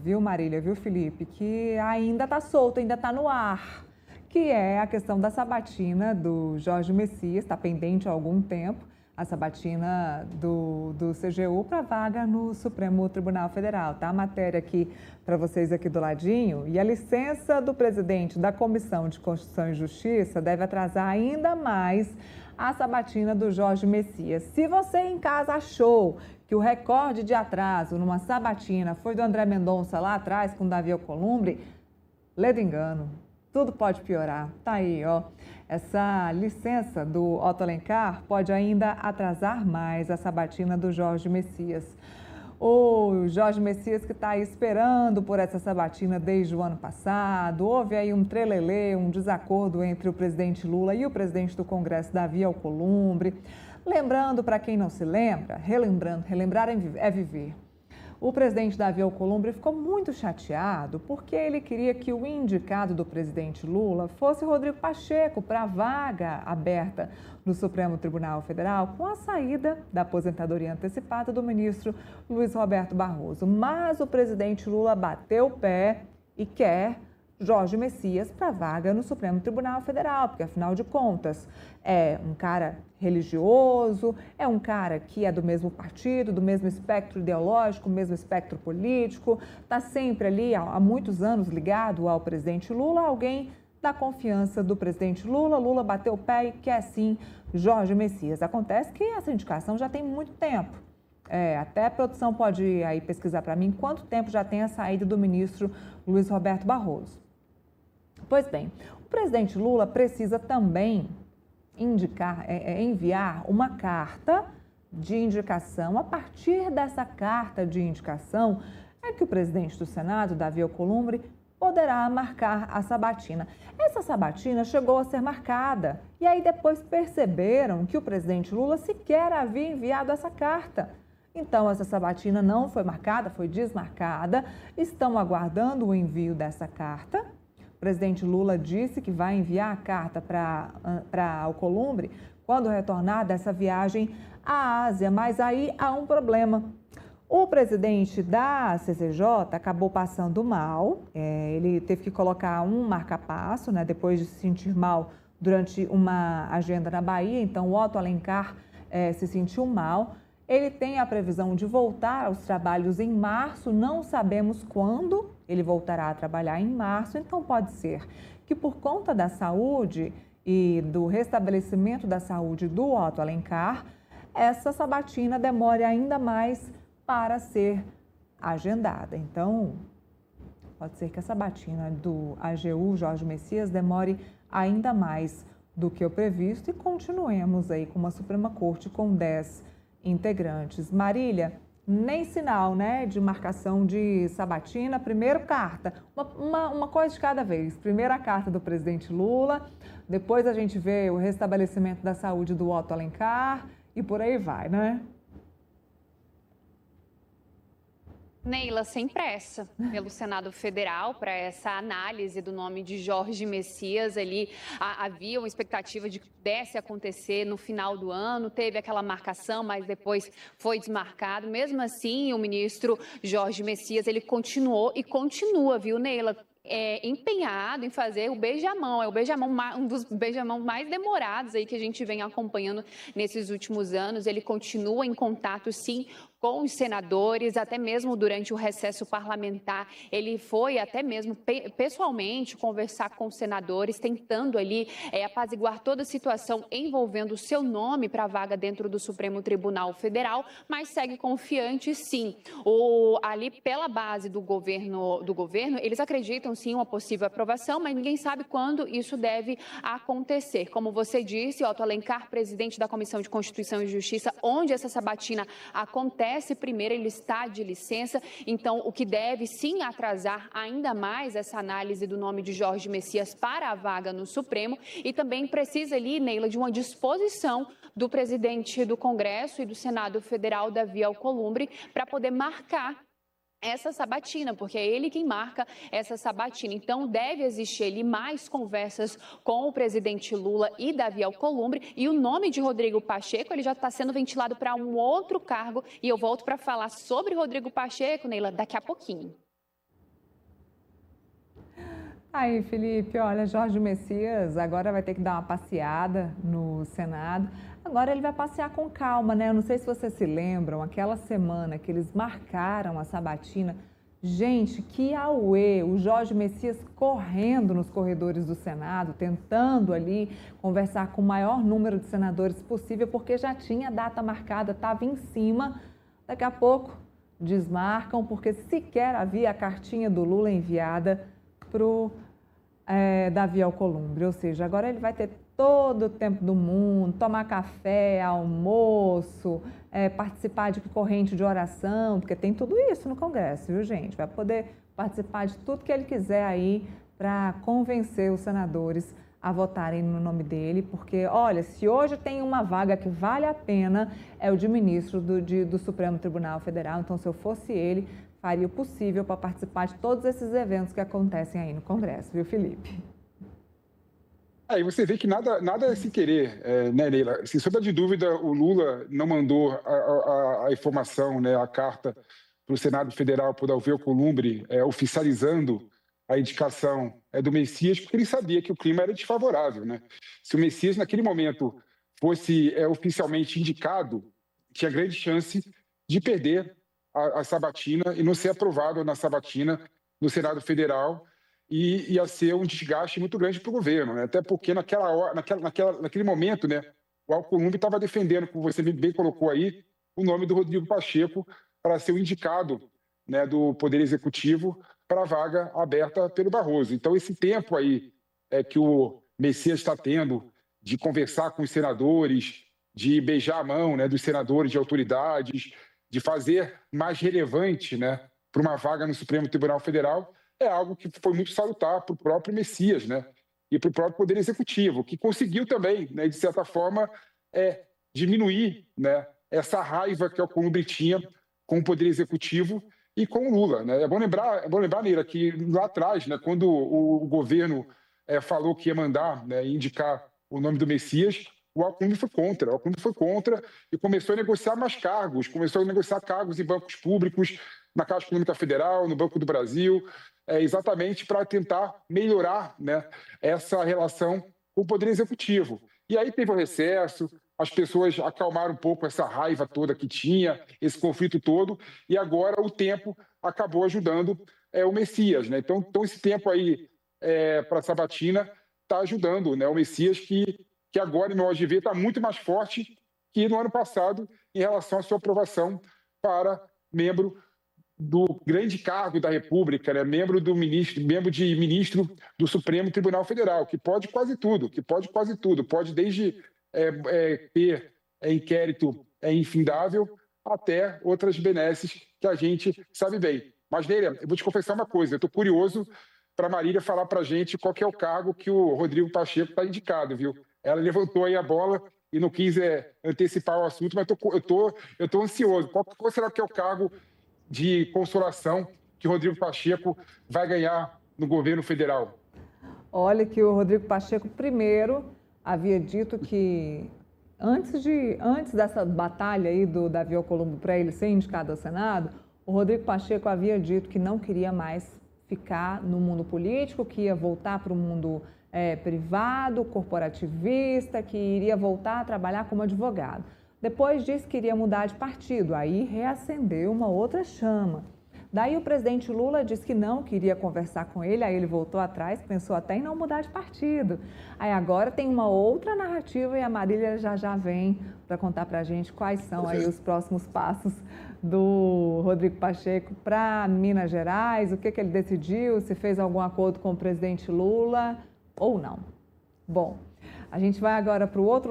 viu, Marília, viu, Felipe, que ainda está solto, ainda está no ar, que é a questão da sabatina do Jorge Messias, está pendente há algum tempo, a sabatina do CGU para vaga no Supremo Tribunal Federal. Tá a matéria aqui para vocês aqui do ladinho. E a licença do presidente da Comissão de Constituição e Justiça deve atrasar ainda mais a sabatina do Jorge Messias. Se você em casa achou que o recorde de atraso numa sabatina foi do André Mendonça lá atrás com Davi Alcolumbre, ledo engano. Tudo pode piorar. Tá aí, ó. Essa licença do Otto Alencar pode ainda atrasar mais a sabatina do Jorge Messias. O Jorge Messias que está esperando por essa sabatina desde o ano passado. Houve aí um trelelê, um desacordo entre o presidente Lula e o presidente do Congresso, Davi Alcolumbre. Lembrando, para quem não se lembra, relembrar é viver. O presidente Davi Alcolumbre ficou muito chateado porque ele queria que o indicado do presidente Lula fosse Rodrigo Pacheco para a vaga aberta no Supremo Tribunal Federal com a saída da aposentadoria antecipada do ministro Luiz Roberto Barroso. Mas o presidente Lula bateu o pé e quer Jorge Messias para a vaga no Supremo Tribunal Federal, porque, afinal de contas, é um cara religioso, é um cara que é do mesmo partido, do mesmo espectro ideológico, mesmo espectro político, está sempre ali, há muitos anos, ligado ao presidente Lula, alguém da confiança do presidente Lula. Lula bateu o pé e quer, sim, Jorge Messias. Acontece que essa indicação já tem muito tempo. Até a produção pode aí pesquisar para mim quanto tempo já tem a saída do ministro Luiz Roberto Barroso. Pois bem, o presidente Lula precisa também enviar uma carta de indicação. A partir dessa carta de indicação é que o presidente do Senado, Davi Alcolumbre, poderá marcar a sabatina. Essa sabatina chegou a ser marcada e aí depois perceberam que o presidente Lula sequer havia enviado essa carta. Então, essa sabatina não foi marcada, foi desmarcada. Estão aguardando o envio dessa carta. O presidente Lula disse que vai enviar a carta para Alcolumbre quando retornar dessa viagem à Ásia, mas aí há um problema. O presidente da CCJ acabou passando mal, ele teve que colocar um marca-passo, né, depois de se sentir mal durante uma agenda na Bahia, então o Otto Alencar se sentiu mal. Ele tem a previsão de voltar aos trabalhos em março, não sabemos quando ele voltará a trabalhar em março, então pode ser que por conta da saúde e do restabelecimento da saúde do Otto Alencar, essa sabatina demore ainda mais para ser agendada. Então, pode ser que a sabatina do AGU, Jorge Messias, demore ainda mais do que o previsto e continuemos aí com uma Suprema Corte com 10 integrantes. Marília, nem sinal, né, de marcação de sabatina. Primeiro, carta, uma coisa de cada vez. Primeiro a carta do presidente Lula, depois a gente vê o restabelecimento da saúde do Otto Alencar e por aí vai, né? Neila, sem pressa pelo Senado Federal para essa análise do nome de Jorge Messias. Ali havia uma expectativa de que pudesse acontecer no final do ano, teve aquela marcação, mas depois foi desmarcado. Mesmo assim, o ministro Jorge Messias, ele continuou e continua, viu, Neila? Empenhado em fazer o beijamão, um dos beijamão mais demorados aí que a gente vem acompanhando nesses últimos anos. Ele continua em contato, sim, com os senadores, até mesmo durante o recesso parlamentar, ele foi até mesmo pessoalmente conversar com os senadores, tentando ali apaziguar toda a situação envolvendo o seu nome para a vaga dentro do Supremo Tribunal Federal, mas segue confiante, sim. Ali pela base do governo, eles acreditam sim uma possível aprovação, mas ninguém sabe quando isso deve acontecer. Como você disse, Otto Alencar, presidente da Comissão de Constituição e Justiça, onde essa sabatina acontece primeiro, ele está de licença, então o que deve sim atrasar ainda mais essa análise do nome de Jorge Messias para a vaga no Supremo, e também precisa ali, Neila, de uma disposição do presidente do Congresso e do Senado Federal, Davi Alcolumbre, para poder marcar essa sabatina, porque é ele quem marca essa sabatina. Então, deve existir ali mais conversas com o presidente Lula e Davi Alcolumbre, e o nome de Rodrigo Pacheco, ele já está sendo ventilado para um outro cargo, e eu volto para falar sobre Rodrigo Pacheco, Neila, daqui a pouquinho. Aí, Felipe, olha, Jorge Messias agora vai ter que dar uma passeada no Senado. Agora ele vai passear com calma, né? Eu não sei se vocês se lembram, aquela semana que eles marcaram a sabatina. Gente, que auê! O Jorge Messias correndo nos corredores do Senado, tentando ali conversar com o maior número de senadores possível, porque já tinha data marcada, estava em cima. Daqui a pouco desmarcam, porque sequer havia a cartinha do Lula enviada para o Davi Alcolumbre, ou seja, agora ele vai ter todo o tempo do mundo, tomar café, almoço, participar de corrente de oração, porque tem tudo isso no Congresso, viu, gente? Vai poder participar de tudo que ele quiser aí para convencer os senadores a votarem no nome dele, porque, olha, se hoje tem uma vaga que vale a pena, é o de ministro do Supremo Tribunal Federal, então se eu fosse ele, faria o possível para participar de todos esses eventos que acontecem aí no Congresso, viu, Felipe? Aí você vê que nada é sem querer, né, Neila? Sem sombra de dúvida, o Lula não mandou a informação, né, a carta para o Senado Federal, para o Davi Alcolumbre, oficializando a indicação do Messias, porque ele sabia que o clima era desfavorável, né? Se o Messias, naquele momento, fosse oficialmente indicado, tinha grande chance de perder a sabatina e não ser aprovado na sabatina no Senado Federal, e ia ser um desgaste muito grande para o governo, né? Até porque naquele momento, né, o Alcolumbre estava defendendo, como você bem colocou aí, o nome do Rodrigo Pacheco para ser o indicado, né, do Poder Executivo para a vaga aberta pelo Barroso. Então, esse tempo aí que o Messias está tendo de conversar com os senadores, de beijar a mão, né, dos senadores, de autoridades, de fazer mais relevante, né, para uma vaga no Supremo Tribunal Federal, é algo que foi muito salutar para o próprio Messias, né, e para o próprio Poder Executivo, que conseguiu também, né, de certa forma, diminuir, né, essa raiva que o Alcolumbre tinha com o Poder Executivo e com o Lula, né? É bom lembrar, Neira, que lá atrás, né, quando o governo falou que ia mandar, né, indicar o nome do Messias, o Alcolumbre foi contra. O Alcolumbre foi contra e começou a negociar mais cargos, começou a negociar cargos em bancos públicos, na Caixa Econômica Federal, no Banco do Brasil, exatamente para tentar melhorar, né, essa relação com o Poder Executivo. E aí teve o recesso, as pessoas acalmaram um pouco essa raiva toda que tinha, esse conflito todo, e agora o tempo acabou ajudando o Messias, né? Então esse tempo aí para a sabatina está ajudando, né, o Messias, que agora, no meu modo de ver, está muito mais forte que no ano passado em relação à sua aprovação para membro do grande cargo da República, né? membro de ministro do Supremo Tribunal Federal, que pode quase tudo, pode desde ter inquérito infindável até outras benesses que a gente sabe bem. Mas, Neira, eu vou te confessar uma coisa, eu estou curioso para a Marília falar para a gente qual que é o cargo que o Rodrigo Pacheco está indicado, viu? Ela levantou aí a bola e não quis antecipar o assunto, mas eu tô ansioso. Qual será que é o cargo de consolação que o Rodrigo Pacheco vai ganhar no governo federal? Olha que o Rodrigo Pacheco primeiro havia dito que antes dessa batalha aí do Davi Alcolumbre para ele ser indicado ao Senado, o Rodrigo Pacheco havia dito que não queria mais ficar no mundo político, que ia voltar para o mundo privado, corporativista, que iria voltar a trabalhar como advogado. Depois disse que iria mudar de partido, aí reacendeu uma outra chama. Daí o presidente Lula disse que não queria conversar com ele, aí ele voltou atrás, pensou até em não mudar de partido. Aí agora tem uma outra narrativa e a Marília já vem para contar para a gente quais são aí os próximos passos do Rodrigo Pacheco para Minas Gerais, o que ele decidiu, se fez algum acordo com o presidente Lula ou não. Bom, a gente vai agora para o outro